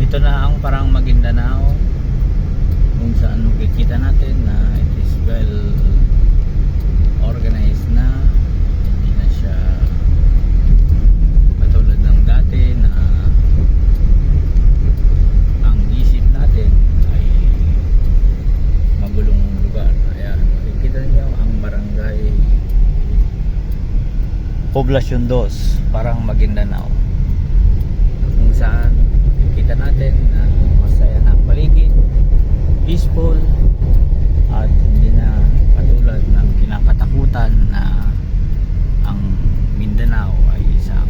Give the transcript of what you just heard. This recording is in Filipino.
Ito na ang parang Maguindanao, kung saan makikita natin na it is well organized na. Hindi na siya katulad ng dati na ang isip natin ay magulong lugar. Ayan, makikita niyo ang barangay Poblacion 2, parang Maguindanao, kung saan kita natin na masaya na ang paligid, peaceful, at hindi na katulad ng kinakatakutan na ang Mindanao ay isang